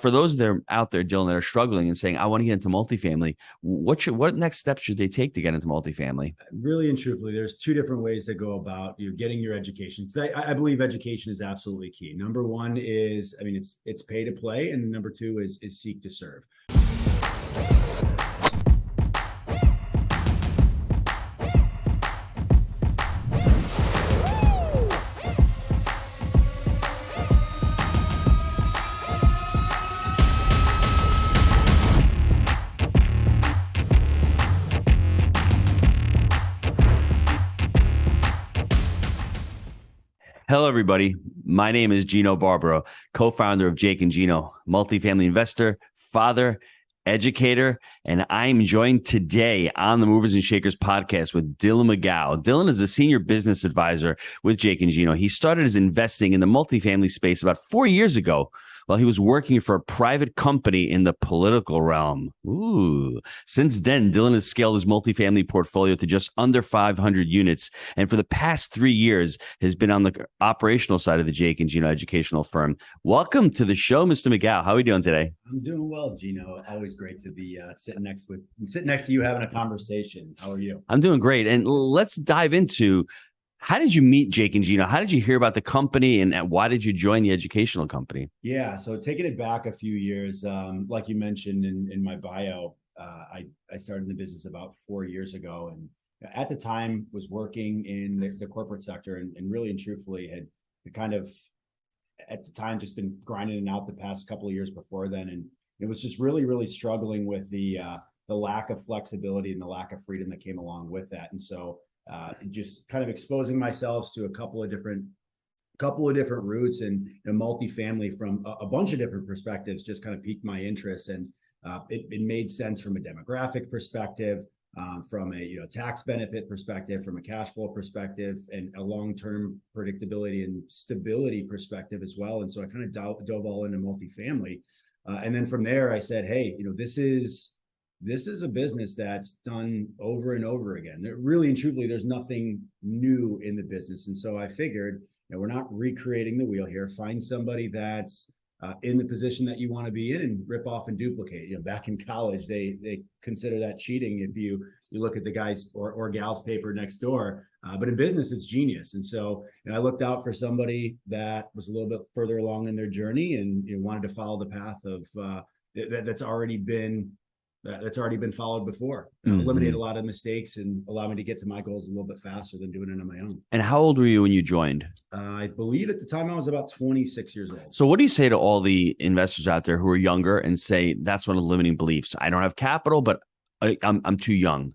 For those that are out there, Dylan, that are struggling and saying, I want to get into multifamily, what next steps should they take to get into multifamily? Really and truthfully, there's two different ways to go about getting your education. I believe education is absolutely key. Number one is, it's pay to play, and number two is seek to serve. Hello, everybody. My name is Gino Barbaro, co-founder of Jake and Gino, multifamily investor, father, educator, and I'm joined today on the Movers and Shakers podcast with Dillon McGough. Dillon is a senior business advisor with Jake and Gino. He started his investing in the multifamily space about 4 years ago while he was working for a private company in the political realm. Ooh. Since then, Dillon has scaled his multifamily portfolio to just under 500 units. And for the past 3 years, has been on the operational side of the Jake and Gino educational firm. Welcome to the show, Mr. McGough. How are you doing today? I'm doing well, Gino. Always great to be sitting next to you having a conversation. How are you? I'm doing great. And let's dive into, how did you meet Jake and Gino? How did you hear about the company, and why did you join the educational company? Yeah, so taking it back a few years, like you mentioned in my bio, I started in the business about 4 years ago, and at the time was working in the corporate sector, and really and truthfully had kind of at the time just been grinding it out the past couple of years before then, and it was just really struggling with the lack of flexibility and the lack of freedom that came along with that, and so just kind of exposing myself to a couple of different routes, and multifamily from a bunch of different perspectives just kind of piqued my interest, and it made sense from a demographic perspective, from a tax benefit perspective, from a cash flow perspective, and a long-term predictability and stability perspective as well. And so I kind of dove all into multifamily, and then from there I said, hey, this is a business that's done over and over again. Really and truthfully, there's nothing new in the business. And so I figured, we're not recreating the wheel here. Find somebody that's in the position that you want to be in and rip off and duplicate. Back in college, they consider that cheating if you look at the guy's or gal's paper next door. But in business, it's genius. And so I looked out for somebody that was a little bit further along in their journey, and wanted to follow the path of that's already been followed before. Eliminate a lot of mistakes and allow me to get to my goals a little bit faster than doing it on my own. And how old were you when you joined? I believe at the time I was about 26 years old. So what do you say to all the investors out there who are younger and say, that's one of the limiting beliefs? I don't have capital, but I'm too young.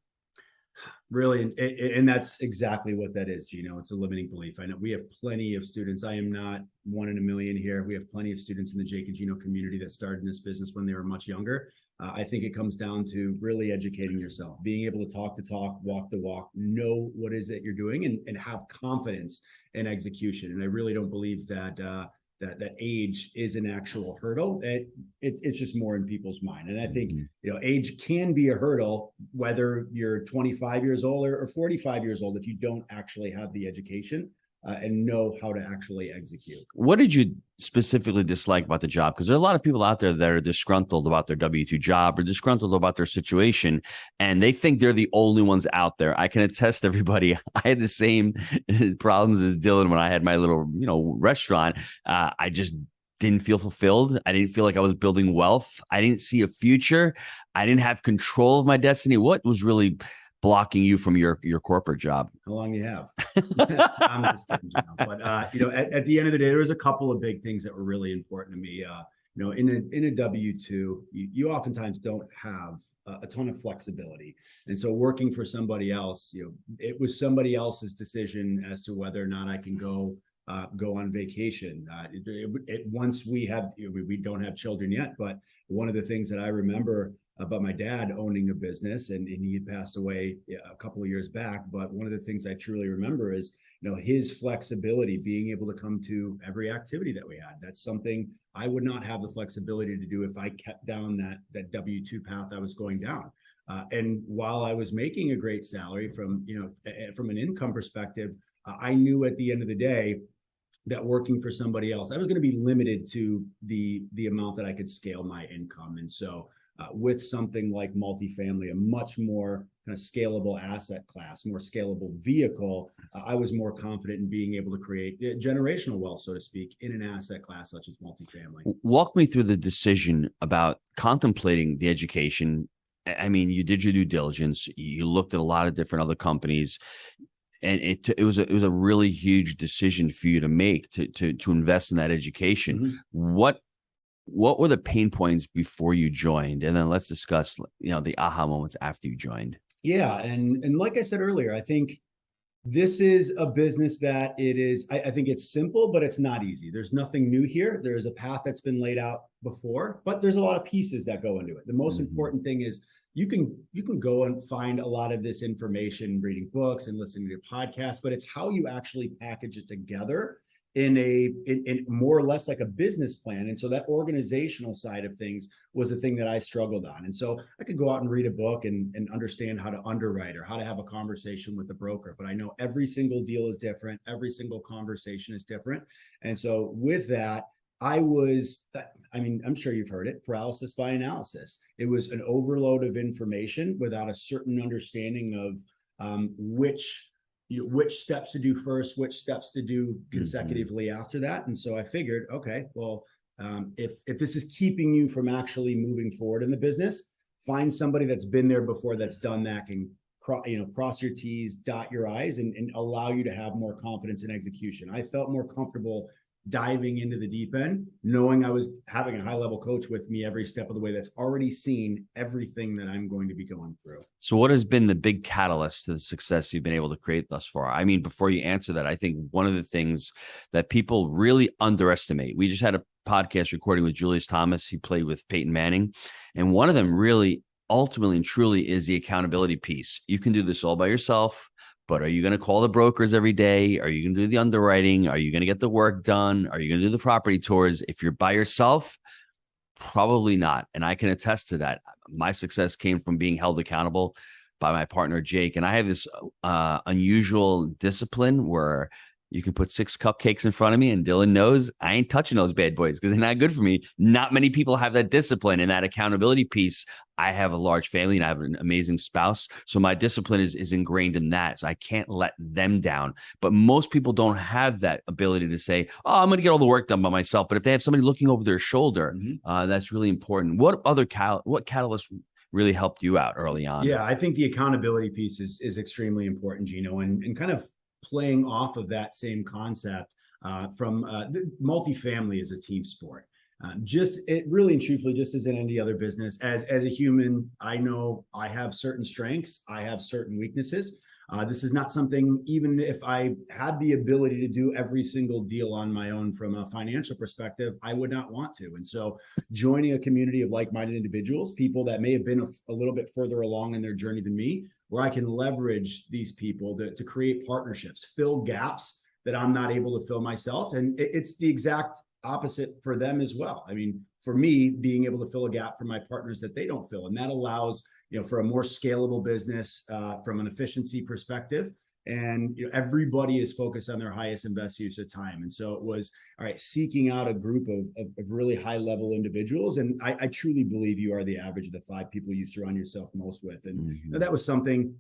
Really, and that's exactly what that is, Gino. It's a limiting belief. I know we have plenty of students. I am not one in a million here. We have plenty of students in the Jake and Gino community that started in this business when they were much younger. I think it comes down to really educating yourself, being able to talk the talk, walk the walk, know what is it you're doing, and have confidence in execution. And I really don't believe that that age is an actual hurdle. It's just more in people's mind. And I think, age can be a hurdle, whether you're 25 years old or 45 years old, if you don't actually have the education and know how to actually execute. What did you specifically dislike about the job? Because there are a lot of people out there that are disgruntled about their W-2 job or disgruntled about their situation, and they think they're the only ones out there. I can attest, everybody, I had the same problems as Dillon when I had my little, restaurant. I just didn't feel fulfilled. I didn't feel like I was building wealth. I didn't see a future. I didn't have control of my destiny. What was really blocking you from your corporate job? How long you have? I'm just kidding, but at the end of the day, there was a couple of big things that were really important to me. In a W-2, you oftentimes don't have a ton of flexibility, and so working for somebody else, it was somebody else's decision as to whether or not I can go on vacation. Once we have, we don't have children yet, but one of the things that I remember about my dad owning a business, and he had passed away a couple of years back, but one of the things I truly remember is his flexibility, being able to come to every activity that we had. That's something I would not have the flexibility to do if I kept down that W-2 path I was going down. And while I was making a great salary from an income perspective, I knew at the end of the day that working for somebody else, I was going to be limited to the amount that I could scale my income. And so with something like multifamily, a much more kind of scalable asset class, more scalable vehicle, I was more confident in being able to create generational wealth, so to speak, in an asset class such as multifamily. Walk me through the decision about contemplating the education. I mean, you did your due diligence. You looked at a lot of different other companies, and it was a really huge decision for you to make to invest in that education. Mm-hmm. What were the pain points before you joined? And then let's discuss, the aha moments after you joined. Yeah. And like I said earlier, I think this is a business that I think it's simple, but it's not easy. There's nothing new here. There's a path that's been laid out before, but there's a lot of pieces that go into it. The most important thing is you can go and find a lot of this information, reading books and listening to podcasts, but it's how you actually package it together in more or less like a business plan. And so that organizational side of things was the thing that I struggled on. And so I could go out and read a book and understand how to underwrite or how to have a conversation with the broker. But I know every single deal is different. Every single conversation is different. And so with that, I'm sure you've heard it, paralysis by analysis. It was an overload of information without a certain understanding of which steps to do first, which steps to do consecutively after that. And so I figured, okay, well, if this is keeping you from actually moving forward in the business, find somebody that's been there before, that's done that, can cross your T's, dot your I's, and allow you to have more confidence in execution. I felt more comfortable diving into the deep end, knowing I was having a high level coach with me every step of the way that's already seen everything that I'm going to be going through. So what has been the big catalyst to the success you've been able to create thus far? I mean, before you answer that, I think one of the things that people really underestimate, we just had a podcast recording with Julius Thomas. He played with Peyton Manning. And one of them really ultimately and truly is the accountability piece. You can do this all by yourself. But are you going to call the brokers every day? Are you going to do the underwriting? Are you going to get the work done? Are you going to do the property tours? If you're by yourself, probably not. And I can attest to that. My success came from being held accountable by my partner, Jake. And I have this unusual discipline where you can put 6 cupcakes in front of me and Dillon knows I ain't touching those bad boys because they're not good for me. Not many people have that discipline and that accountability piece. I have a large family and I have an amazing spouse. So my discipline is ingrained in that. So I can't let them down. But most people don't have that ability to say, oh, I'm going to get all the work done by myself. But if they have somebody looking over their shoulder, that's really important. What other what catalyst really helped you out early on? Yeah, I think the accountability piece is extremely important, Gino, and kind of playing off of that same concept from multifamily is a team sport. It really and truthfully, just as in any other business, as a human, I know I have certain strengths, I have certain weaknesses. This is not something, even if I had the ability to do every single deal on my own from a financial perspective, I would not want to. And so joining a community of like-minded individuals, people that may have been a little bit further along in their journey than me, where I can leverage these people to create partnerships, fill gaps that I'm not able to fill myself. And it's the exact opposite for them as well. I mean, for me, being able to fill a gap for my partners that they don't fill. And that allows, for a more scalable business from an efficiency perspective. And everybody is focused on their highest and best use of time. And so it was, all right, seeking out a group of really high level individuals. And I truly believe you are the average of the 5 people you surround yourself most with. And that was something.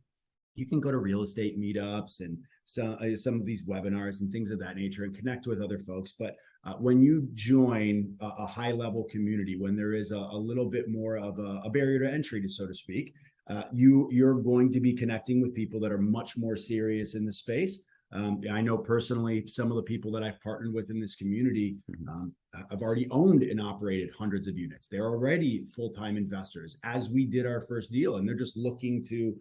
You can go to real estate meetups and some of these webinars and things of that nature and connect with other folks. But when you join a high level community, when there is a little bit more of a barrier to entry, so to speak, you're going to be connecting with people that are much more serious in the space. I know personally, some of the people that I've partnered with in this community have already owned and operated hundreds of units. They're already full-time investors, as we did our first deal, and they're just looking to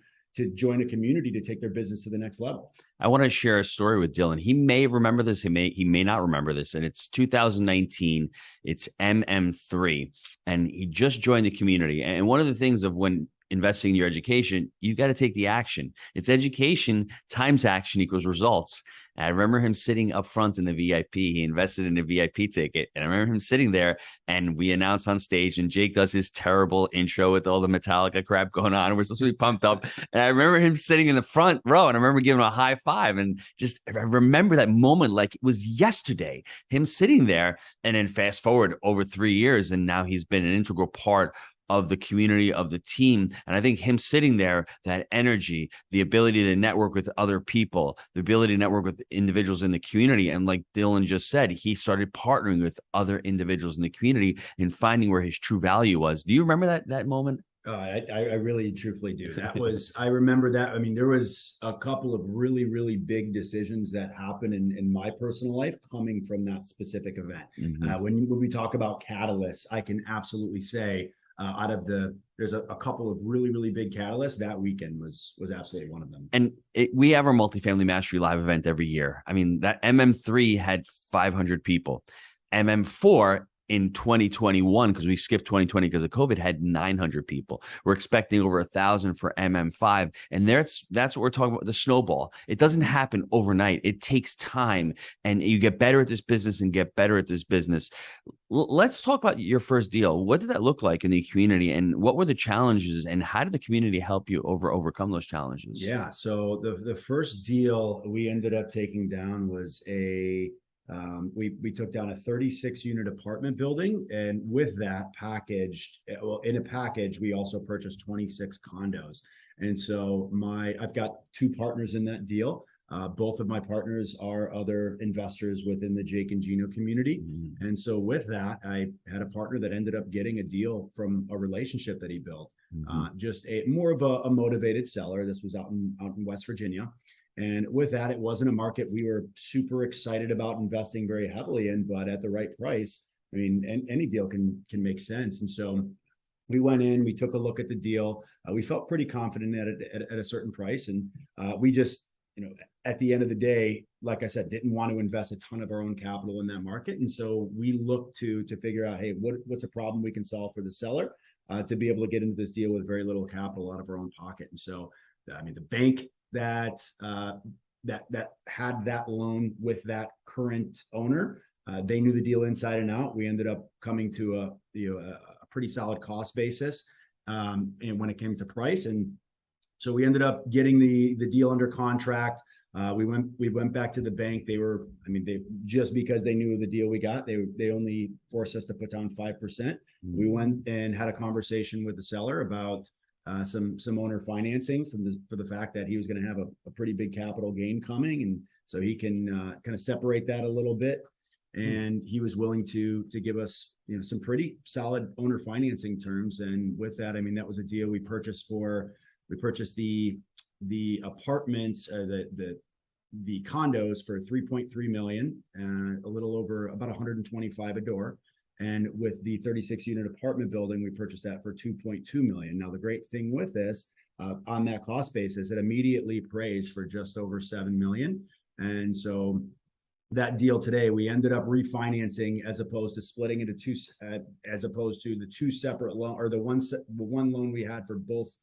join a community to take their business to the next level. I want to share a story with Dillon. He may remember this. He may not remember this. And it's 2019. It's MM3. And he just joined the community. And one of the things of when investing in your education, you got to take the action. It's education times action equals results. And I remember him sitting up front in the VIP. He invested in a VIP ticket. And I remember him sitting there, and we announced on stage, and Jake does his terrible intro with all the Metallica crap going on. And we're supposed to be pumped up. And I remember him sitting in the front row, and I remember giving him a high five. And just, I remember that moment like it was yesterday, him sitting there. And then fast forward over 3 years, and now he's been an integral part of the community, of the team. And I think him sitting there, that energy, the ability to network with other people, the ability to network with individuals in the community. And like Dillon just said, he started partnering with other individuals in the community and finding where his true value was. Do you remember that moment? I really truthfully do. That was, I remember that. I mean, there was a couple of really, really big decisions that happened in my personal life coming from that specific event. Mm-hmm. When we talk about catalysts, I can absolutely say there's a couple of really, really big catalysts. That weekend was absolutely one of them. And we have our Multifamily Mastery Live event every year. I mean, that MM3 had 500 people. MM4 in 2021, because we skipped 2020 because of COVID, had 900 people. We're expecting over 1,000 for MM5. And that's what we're talking about, the snowball. It doesn't happen overnight. It takes time, and you get better at this business and get better at this business. Let's talk about your first deal. What did that look like in the community, and what were the challenges, and how did the community help you overcome those challenges? Yeah. So the first deal we ended up taking down was we took down a 36 unit apartment building, and with that packaged, well, in a package, we also purchased 26 condos. And so I've got two partners in that deal. Both of my partners are other investors within the Jake and Gino community. Mm-hmm. And so with that, I had a partner that ended up getting a deal from a relationship that he built. Mm-hmm. Just more of a motivated seller. This was out in West Virginia. And with that, it wasn't a market we were super excited about investing very heavily in, but at the right price, I mean, any deal can make sense. And so we went in, we took a look at the deal. We felt pretty confident at a certain price. And we just, at the end of the day, like I said, didn't want to invest a ton of our own capital in that market. And so we looked to figure out, hey, what's a problem we can solve for the seller to be able to get into this deal with very little capital out of our own pocket. And so, I mean, the bank that had that loan with that current owner, they knew the deal inside and out. We ended up coming to a pretty solid cost basis, and when it came to price, and so we ended up getting the deal under contract. We went back to the bank. They just because they knew the deal we got, they only forced us to put down 5%. Mm-hmm. We went and had a conversation with the seller about some owner financing for the fact that he was going to have a pretty big capital gain coming, and so he can kind of separate that a little bit. And he was willing to give us some pretty solid owner financing terms. And with that, I mean, that was a deal we purchased the apartments, the condos for $3.3 million, a little over about 125 a door. And with the 36 unit apartment building, we purchased that for $2.2 million. Now, the great thing with this, on that cost basis, it immediately appraised for just over $7 million. And so that deal today, we ended up refinancing as opposed to splitting into two, as opposed to the two separate loan, or the one loan we had for both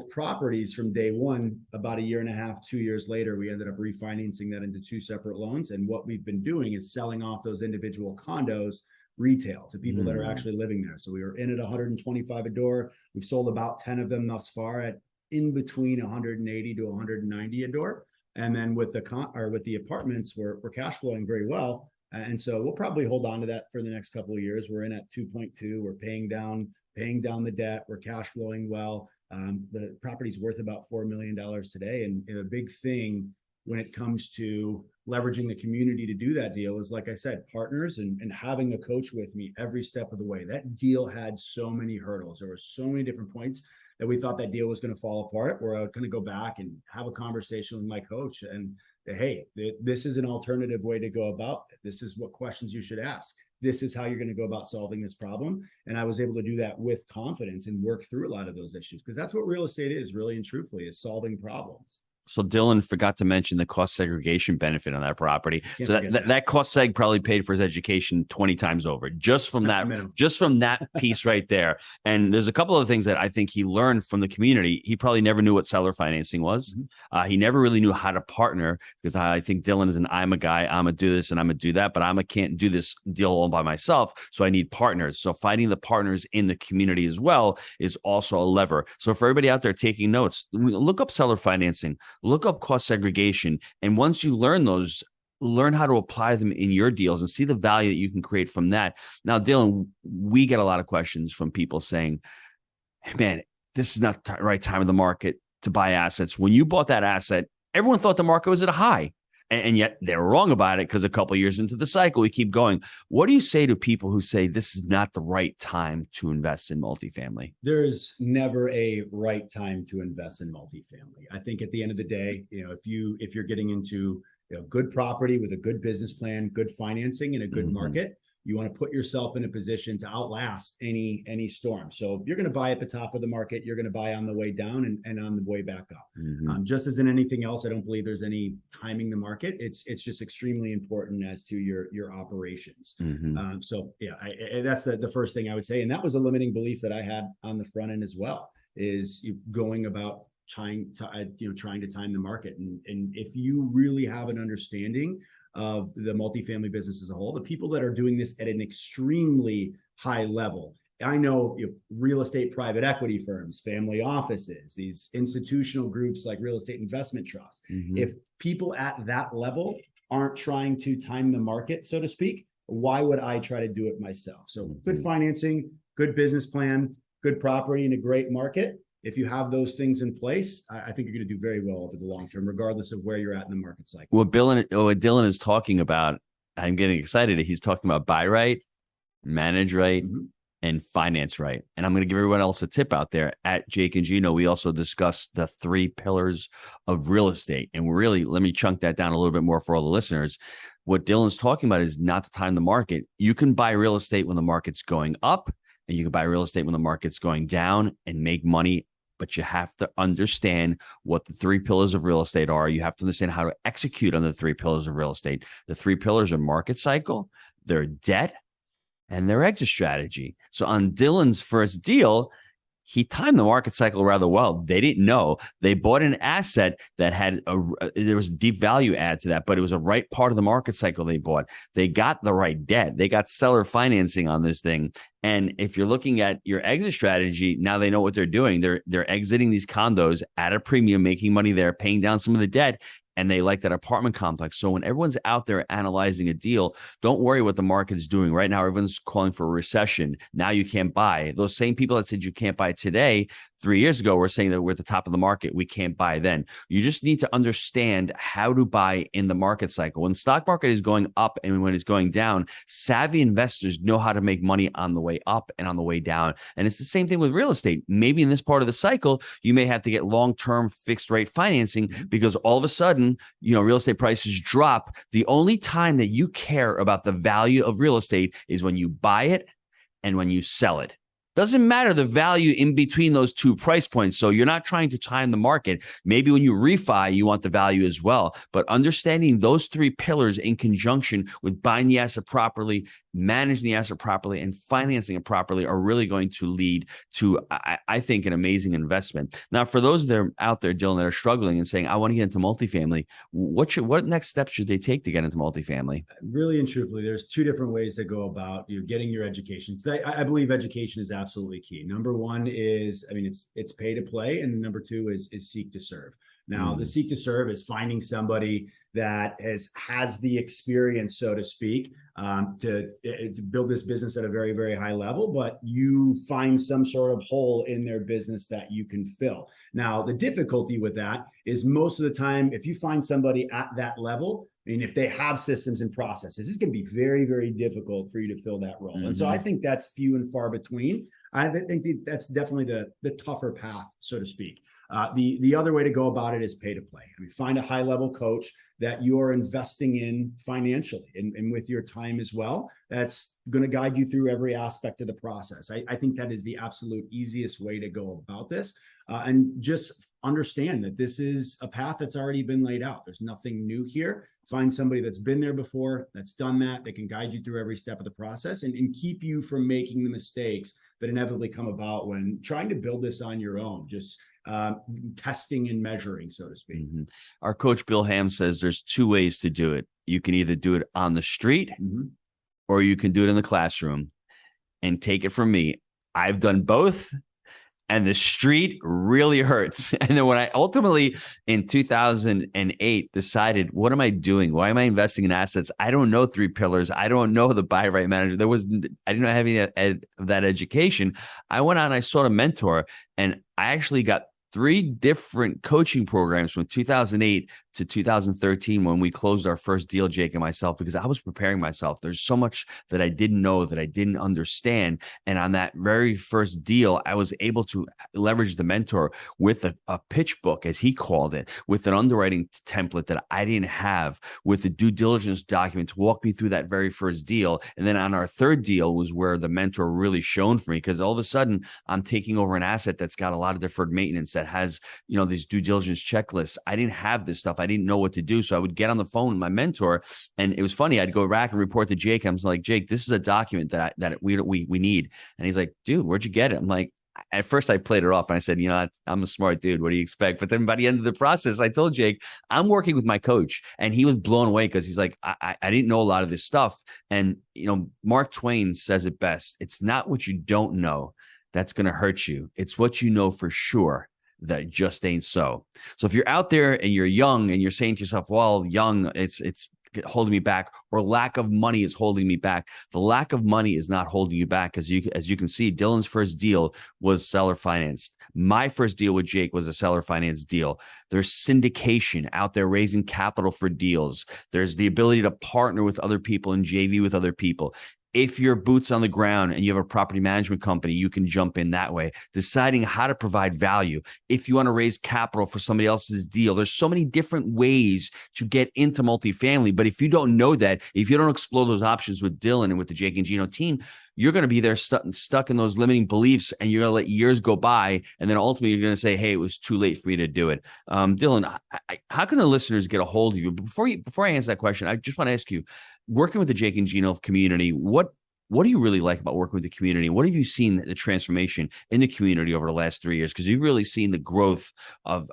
properties from day one. About a year and a half, 2 years later, we ended up refinancing that into two separate loans. And what we've been doing is selling off those individual condos retail to people that are actually living there. So we were in at 125 a door. We've sold about 10 of them thus far at in between 180 to 190 a door. And then with the apartments, we're cash flowing very well. And so we'll probably hold on to that for the next couple of years. We're in at 2.2. We're paying down the debt. We're cash flowing well. The property's worth about $4 million today. And a big thing when it comes to leveraging the community to do that deal is, like I said, partners and having a coach with me every step of the way. That deal had so many hurdles. There were so many different points that we thought that deal was going to fall apart, where I was going to go back and have a conversation with my coach and say, hey, this is an alternative way to go about it. This is what questions you should ask. This is how you're going to go about solving this problem. And I was able to do that with confidence and work through a lot of those issues, because that's what real estate is, really and truthfully, is solving problems. So Dillon forgot to mention the cost segregation benefit on that property. Can't So forget that cost seg probably paid for his education 20 times over just from that, Minimum. just from that piece right there. And there's a couple of things that I think he learned from the community. He probably never knew what seller financing was. Mm-hmm. He never really knew how to partner, because I think Dillon is I'm a guy, I'm gonna do this and I'm gonna do that, but can't do this deal all by myself. So I need partners. So finding the partners in the community as well is also a lever. So for everybody out there taking notes, look up seller financing. Look up cost segregation. And once you learn those, learn how to apply them in your deals and see the value that you can create from that. Now, Dillon, we get a lot of questions from people saying, hey, man, this is not the right time of the market to buy assets. When you bought that asset, everyone thought the market was at a high. And yet they were wrong about it, because a couple of years into the cycle, we keep going. What do you say to people who say this is not the right time to invest in multifamily? There's never a right time to invest in multifamily. I think at the end of the day, if you're getting into good property with a good business plan, good financing, and a good market, you want to put yourself in a position to outlast any storm. So if you're going to buy at the top of the market, you're going to buy on the way down and on the way back up. Just as in anything else, I don't believe there's any timing the market. It's just extremely important as to your operations. So yeah, that's the first thing I would say. And that was a limiting belief that I had on the front end as well, is you going about trying to time the market. And if you really have an understanding of the multifamily business as a whole, the people that are doing this at an extremely high level. I know, real estate private equity firms, family offices, these institutional groups like real estate investment trusts. If people at that level aren't trying to time the market, so to speak, why would I try to do it myself? So good financing, good business plan, good property in a great market. If you have those things in place, I think you're going to do very well over the long term, regardless of where you're at in the market cycle. What Dillon is talking about, I'm getting excited. He's talking about buy right, manage right, and finance right. And I'm going to give everyone else a tip out there. At Jake and Gino, we also discuss the 3 pillars of real estate. And really, let me chunk that down a little bit more for all the listeners. What Dillon's talking about is not to time the market. You can buy real estate when the market's going up, and you can buy real estate when the market's going down and make money. But you have to understand what the 3 pillars of real estate are. You have to understand how to execute on the 3 pillars of real estate. The 3 pillars are market cycle, their debt, and their exit strategy. So on Dillon's first deal, he timed the market cycle rather well. They didn't know. They bought an asset that had there was a deep value add to that, but it was a right part of the market cycle they bought. They got the right debt. They got seller financing on this thing. And if you're looking at your exit strategy, now they know what they're doing. They're exiting these condos at a premium, making money there, paying down some of the debt. And they like that apartment complex. So when everyone's out there analyzing a deal, don't worry what the market is doing. Right now, everyone's calling for a recession. Now you can't buy. Those same people that said you can't buy today, 3 years ago, were saying that we're at the top of the market. We can't buy then. You just need to understand how to buy in the market cycle. When the stock market is going up and when it's going down, savvy investors know how to make money on the way up and on the way down. And it's the same thing with real estate. Maybe in this part of the cycle, you may have to get long-term fixed rate financing because all of a sudden, real estate prices drop. The only time that you care about the value of real estate is when you buy it and when you sell it. Doesn't matter the value in between those 2 price points. So you're not trying to time the market. Maybe when you refi, you want the value as well. But understanding those 3 pillars in conjunction with buying the asset properly, managing the asset properly, and financing it properly are really going to lead to, I think, an amazing investment. Now, for those that are out there, Dillon, that are struggling and saying, I want to get into multifamily, what next steps should they take to get into multifamily? Really and truthfully, there's 2 different ways to go about getting your education. I believe education is absolutely key. Number 1 is, it's pay to play, and number 2 is seek to serve. Now, the seek to serve is finding somebody that has the experience, so to speak, to build this business at a very, very high level, but you find some sort of hole in their business that you can fill. Now, the difficulty with that is most of the time, if you find somebody at that level, I mean, if they have systems and processes, it's going to be very, very difficult for you to fill that role. And so I think that's few and far between. I think that's definitely the tougher path, so to speak. The other way to go about it is pay to play. I mean, find a high level coach that you're investing in financially and with your time as well. That's going to guide you through every aspect of the process. I think that is the absolute easiest way to go about this. And just understand that this is a path that's already been laid out. There's nothing new here. Find somebody that's been there before, that's done that can guide you through every step of the process and keep you from making the mistakes that inevitably come about when trying to build this on your own, just testing and measuring, so to speak. Our coach, Bill Ham, says there's two ways to do it. You can either do it on the street or you can do it in the classroom. And take it from me, I've done both. And the street really hurts. And then when I ultimately in 2008 decided, what am I doing? Why am I investing in assets? I don't know 3 pillars. I don't know the buy right manager. I didn't have any of that education. I went out and I sought a mentor, and I actually got 3 different coaching programs from 2008 to 2013 when we closed our first deal, Jake and myself, because I was preparing myself. There's so much that I didn't know, that I didn't understand. And on that very first deal, I was able to leverage the mentor with a pitch book, as he called it, with an underwriting template that I didn't have, with a due diligence document to walk me through that very first deal. And then on our third deal was where the mentor really shone for me, because all of a sudden I'm taking over an asset that's got a lot of deferred maintenance, that has, these due diligence checklists. I didn't have this stuff. I didn't know what to do. So I would get on the phone with my mentor, and it was funny. I'd go back and report to Jake. I was like, Jake, this is a document that we need. And he's like, dude, where'd you get it? I'm like, at first I played it off and I said, I'm a smart dude. What do you expect? But then by the end of the process, I told Jake, I'm working with my coach, and he was blown away because he's like, I didn't know a lot of this stuff. And, Mark Twain says it best. It's not what you don't know that's going to hurt you. It's what you know for sure that just ain't so. So if you're out there and you're young and you're saying to yourself, well, young, it's holding me back, or lack of money is holding me back. The lack of money is not holding you back. As you can see, Dillon's first deal was seller financed. My first deal with Jake was a seller finance deal. There's syndication out there raising capital for deals. There's the ability to partner with other people and JV with other people. If you're boots on the ground and you have a property management company, you can jump in that way. Deciding how to provide value. If you want to raise capital for somebody else's deal, there's so many different ways to get into multifamily. But if you don't know that, if you don't explore those options with Dillon and with the Jake and Gino team, you're going to be there stuck in those limiting beliefs, and you're going to let years go by. And then ultimately you're going to say, hey, it was too late for me to do it. Dillon, how can the listeners get a hold of you? Before I answer that question, I just want to ask you, working with the Jake and Gino community, what do you really like about working with the community? What have you seen the transformation in the community over the last 3 years? Because you've really seen the growth of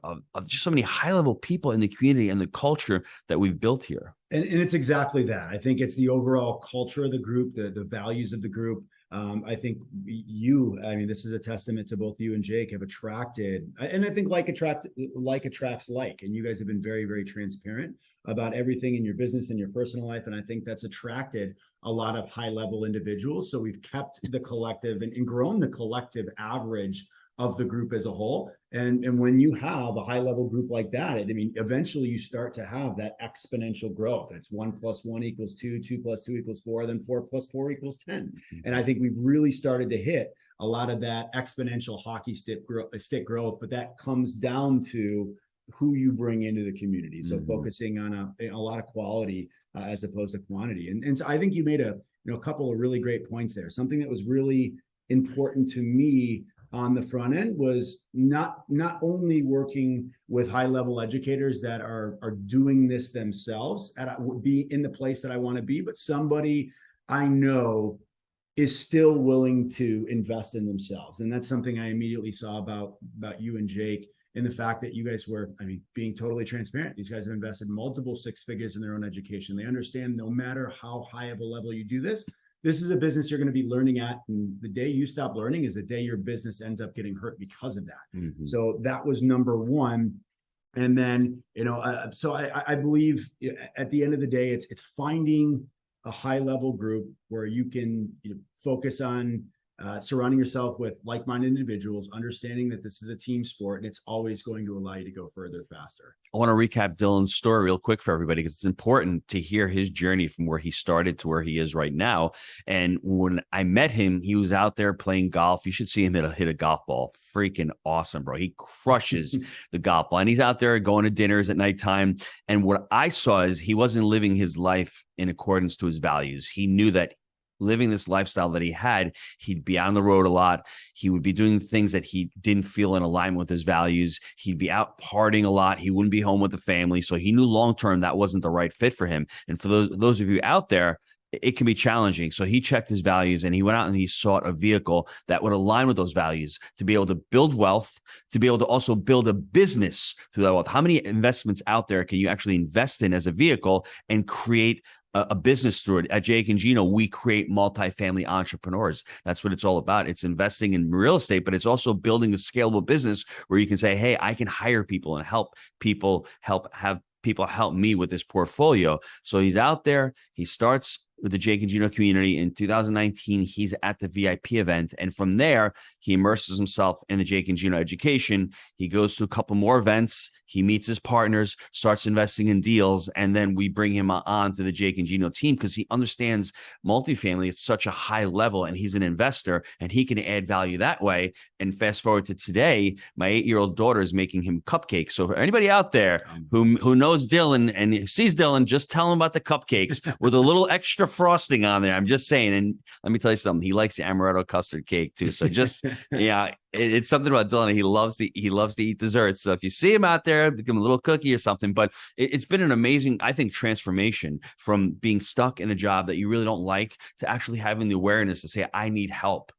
just so many high-level people in the community and the culture that we've built here. And it's exactly that. I think it's the overall culture of the group, the values of the group. I think this is a testament to both you and Jake have attracted, and I think like attracts like, and you guys have been very, very transparent about everything in your business and your personal life. And I think that's attracted a lot of high level individuals. So we've kept the collective and grown the collective average of the group as a whole. And when you have a high level group like that, eventually you start to have that exponential growth. It's 1 + 1 = 2, 2 + 2 = 4, then 4 + 4 = 10. And I think we've really started to hit a lot of that exponential hockey stick growth, but that comes down to who you bring into the community. So focusing on a lot of quality as opposed to quantity. And so I think you made a couple of really great points there. Something that was really important to me on the front end was not only working with high level educators that are doing this themselves be in the place that I want to be, but somebody I know is still willing to invest in themselves. And that's something I immediately saw about you and Jake, in the fact that you guys were, being totally transparent. These guys have invested multiple 6 figures in their own education. They understand no matter how high of a level you do this is a business you're going to be learning at. And the day you stop learning is the day your business ends up getting hurt because of that. So that was number one. And then, so I believe at the end of the day, it's finding a high level group where you can focus on surrounding yourself with like-minded individuals, understanding that this is a team sport and it's always going to allow you to go further faster. I want to recap Dillon's story real quick for everybody because it's important to hear his journey from where he started to where he is right now. And when I met him, he was out there playing golf. You should see him hit a golf ball. Freaking awesome, bro. He crushes the golf ball. And he's out there going to dinners at nighttime. And what I saw is he wasn't living his life in accordance to his values. He knew that living this lifestyle that he had, he'd be on the road a lot. He would be doing things that he didn't feel in alignment with his values. He'd be out partying a lot. He wouldn't be home with the family. So he knew long-term that wasn't the right fit for him. And for those of you out there, it can be challenging. So he checked his values and he went out and he sought a vehicle that would align with those values to be able to build wealth, to be able to also build a business through that wealth. How many investments out there can you actually invest in as a vehicle and create a business through it? At Jake and Gino, we create multifamily entrepreneurs. That's what it's all about. It's investing in real estate, but it's also building a scalable business where you can say, hey, I can hire people and help people have people help me with this portfolio. So he's out there. He starts with the Jake and Gino community. In 2019, he's at the VIP event. And from there, he immerses himself in the Jake and Gino education. He goes to a couple more events. He meets his partners, starts investing in deals. And then we bring him on to the Jake and Gino team because he understands multifamily at such a high level and he's an investor and he can add value that way. And fast forward to today, my 8-year-old daughter is making him cupcakes. So for anybody out there who knows Dillon and sees Dillon, just tell him about the cupcakes with a little extra frosting on there. I'm just saying. And let me tell you something. He likes the amaretto custard cake too. So just, yeah, it's something about Dillon. He loves to eat desserts. So if you see him out there, give him a little cookie or something. But it's been an amazing, I think, transformation from being stuck in a job that you really don't like to actually having the awareness to say, I need help,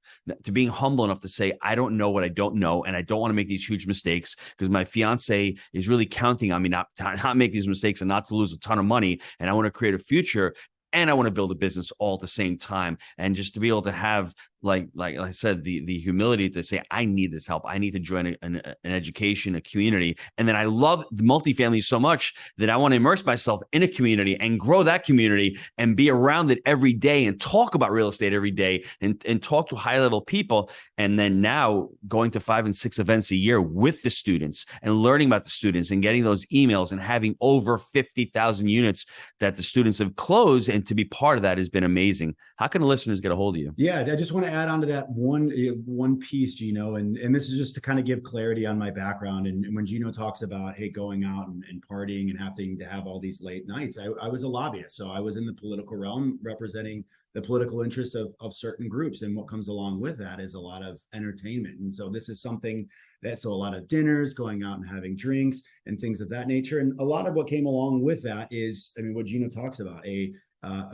to being humble enough to say, I don't know what I don't know. And I don't want to make these huge mistakes because my fiance is really counting on me not make these mistakes and not to lose a ton of money. And I want to create a future. And I want to build a business all at the same time. And just to be able to have, like I said, the humility to say, I need this help. I need to join an education, a community. And then I love the multifamily so much that I want to immerse myself in a community and grow that community and be around it every day and talk about real estate every day and talk to high level people. And then now going to 5 and 6 events a year with the students and learning about the students and getting those emails and having over 50,000 units that the students have closed. And to be part of that has been amazing. How can the listeners get a hold of you? Yeah, I just want to add on to that one piece, Gino, and this is just to kind of give clarity on my background. And when Gino talks about, hey, going out and partying and having to have all these late nights, I was a lobbyist. So I was in the political realm representing the political interests of certain groups. And what comes along with that is a lot of entertainment. And so this is something so a lot of dinners, going out and having drinks and things of that nature. And a lot of what came along with that is, I mean, what Gino talks about, a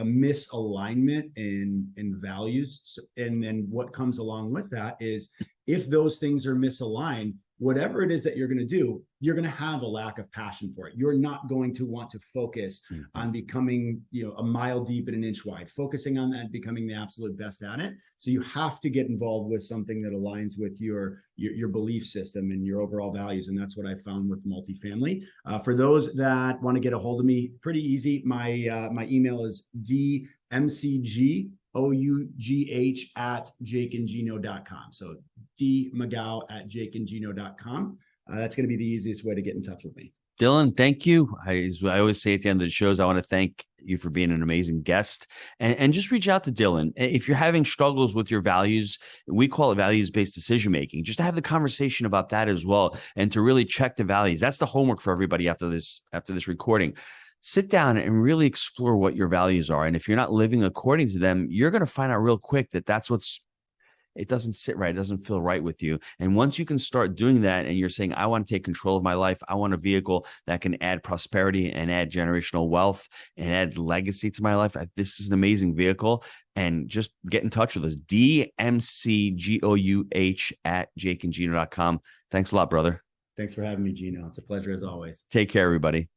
misalignment in values. So, and then what comes along with that is if those things are misaligned, whatever it is that you're going to do, you're going to have a lack of passion for it. You're not going to want to focus on becoming, a mile deep and an inch wide, focusing on that, becoming the absolute best at it. So you have to get involved with something that aligns with your belief system and your overall values. And that's what I found with multifamily. For those that want to get a hold of me, pretty easy. My email is dmcgough@jakeandgino.com. So dmcgough@jakeandgino.com. That's going to be the easiest way to get in touch with me. Dillon, thank you. I always say at the end of the shows, I want to thank you for being an amazing guest and just reach out to Dillon. If you're having struggles with your values, we call it values-based decision-making, just to have the conversation about that as well. And to really check the values. That's the homework for everybody after this recording. Sit down and really explore what your values are. And if you're not living according to them, you're going to find out real quick that it doesn't sit right. It doesn't feel right with you. And once you can start doing that and you're saying, I want to take control of my life. I want a vehicle that can add prosperity and add generational wealth and add legacy to my life. This is an amazing vehicle. And just get in touch with us. dmcgough@jakeandgino.com. Thanks a lot, brother. Thanks for having me, Gino. It's a pleasure as always. Take care, everybody.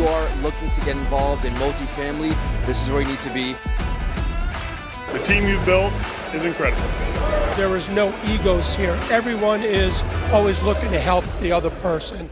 you are looking to get involved in multifamily, this is where you need to be. The team you've built is incredible. There is no egos here. Everyone is always looking to help the other person.